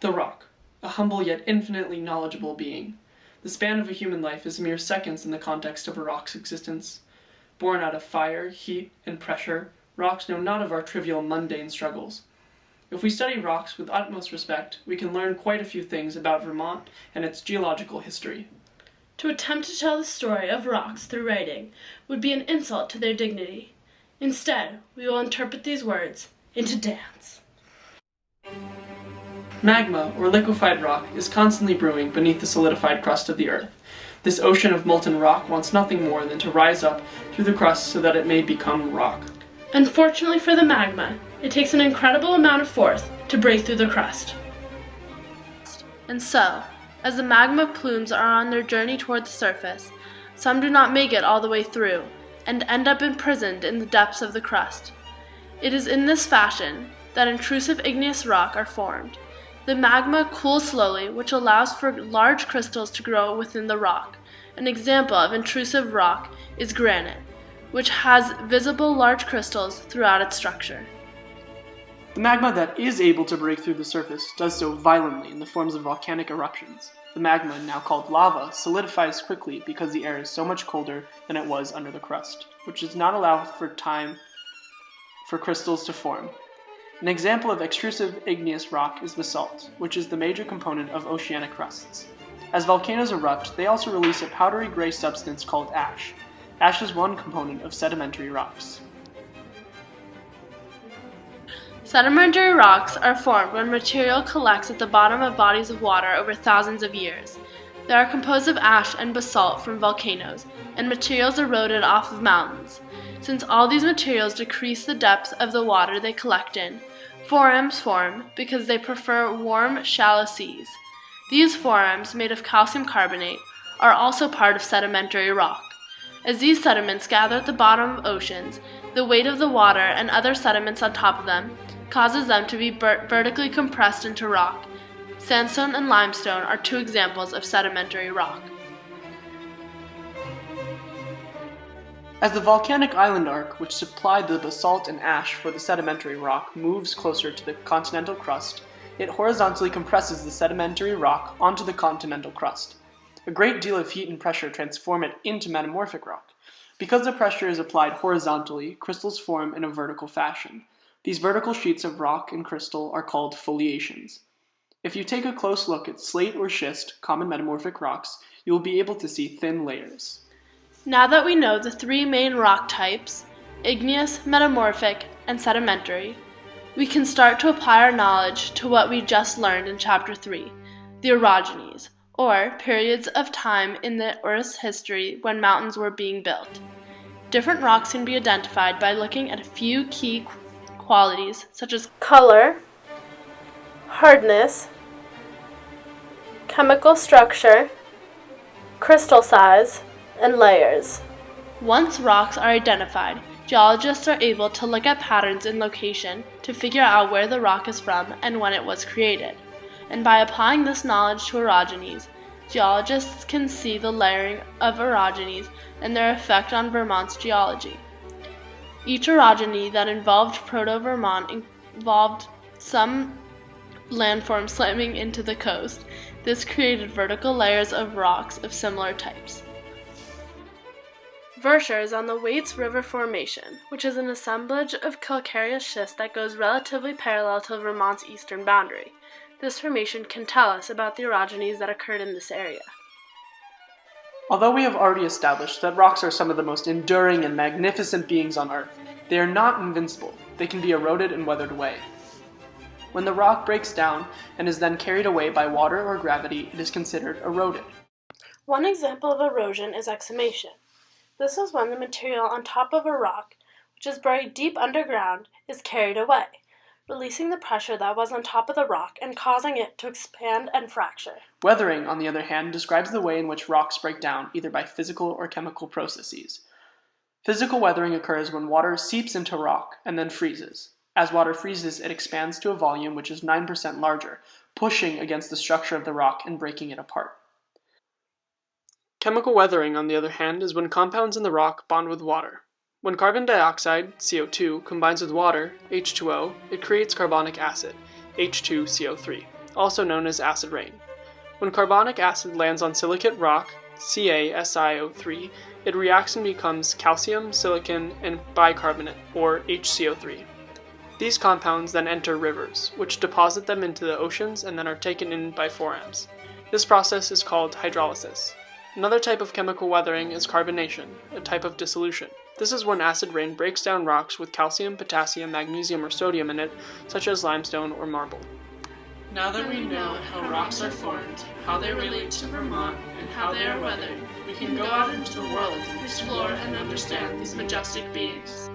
The rock, a humble yet infinitely knowledgeable being. The span of a human life is mere seconds in the context of a rock's existence. Born out of fire, heat, and pressure, rocks know not of our trivial mundane struggles. If we study rocks with utmost respect, we can learn quite a few things about Vermont and its geological history. To attempt to tell the story of rocks through writing would be an insult to their dignity. Instead, we will interpret these words into dance. Magma, or liquefied rock, is constantly brewing beneath the solidified crust of the earth. This ocean of molten rock wants nothing more than to rise up through the crust so that it may become rock. Unfortunately for the magma, it takes an incredible amount of force to break through the crust. And so, as the magma plumes are on their journey toward the surface, some do not make it all the way through and end up imprisoned in the depths of the crust. It is in this fashion that intrusive igneous rock are formed. The magma cools slowly, which allows for large crystals to grow within the rock. An example of intrusive rock is granite, which has visible large crystals throughout its structure. The magma that is able to break through the surface does so violently in the forms of volcanic eruptions. The magma, now called lava, solidifies quickly because the air is so much colder than it was under the crust, which does not allow for time for crystals to form. An example of extrusive igneous rock is basalt, which is the major component of oceanic crusts. As volcanoes erupt, they also release a powdery gray substance called ash. Ash is one component of sedimentary rocks. Sedimentary rocks are formed when material collects at the bottom of bodies of water over thousands of years. They are composed of ash and basalt from volcanoes, and materials eroded off of mountains. Since all these materials decrease the depth of the water they collect in, forearms form because they prefer warm, shallow seas. These forearms, made of calcium carbonate, are also part of sedimentary rock. As these sediments gather at the bottom of oceans, the weight of the water and other sediments on top of them causes them to be vertically compressed into rock. Sandstone and limestone are two examples of sedimentary rock. As the volcanic island arc, which supplied the basalt and ash for the sedimentary rock, moves closer to the continental crust, it horizontally compresses the sedimentary rock onto the continental crust. A great deal of heat and pressure transform it into metamorphic rock. Because the pressure is applied horizontally, crystals form in a vertical fashion. These vertical sheets of rock and crystal are called foliations. If you take a close look at slate or schist, common metamorphic rocks, you will be able to see thin layers. Now that we know the three main rock types, igneous, metamorphic, and sedimentary, we can start to apply our knowledge to what we just learned in Chapter 3, the orogenies, or periods of time in the Earth's history when mountains were being built. Different rocks can be identified by looking at a few key qualities such as color, hardness, chemical structure, crystal size, and layers. Once rocks are identified, geologists are able to look at patterns in location to figure out where the rock is from and when it was created. And by applying this knowledge to orogenies, geologists can see the layering of orogenies and their effect on Vermont's geology. Each orogeny that involved Proto-Vermont involved some landform slamming into the coast. This created vertical layers of rocks of similar types. Verdure is on the Waits River Formation, which is an assemblage of calcareous schist that goes relatively parallel to Vermont's eastern boundary. This formation can tell us about the orogenies that occurred in this area. Although we have already established that rocks are some of the most enduring and magnificent beings on Earth, they are not invincible. They can be eroded and weathered away. When the rock breaks down and is then carried away by water or gravity, it is considered eroded. One example of erosion is exhumation. This is when the material on top of a rock, which is buried deep underground, is carried away, releasing the pressure that was on top of the rock and causing it to expand and fracture. Weathering, on the other hand, describes the way in which rocks break down either by physical or chemical processes. Physical weathering occurs when water seeps into rock and then freezes. As water freezes, it expands to a volume which is 9% larger, pushing against the structure of the rock and breaking it apart. Chemical weathering, on the other hand, is when compounds in the rock bond with water. When carbon dioxide, CO2, combines with water, H2O, it creates carbonic acid, H2CO3. also known as acid rain. When carbonic acid lands on silicate rock, CaSiO3, it reacts and becomes calcium, silicon, and bicarbonate, or HCO3. These compounds then enter rivers, which deposit them into the oceans and then are taken in by forams. This process is called hydrolysis. Another type of chemical weathering is carbonation, a type of dissolution. This is when acid rain breaks down rocks with calcium, potassium, magnesium, or sodium in it, such as limestone or marble. Now that we know how rocks are formed, how they relate to Vermont, and how they are weathered, we can go out into the world and explore and understand these majestic beings.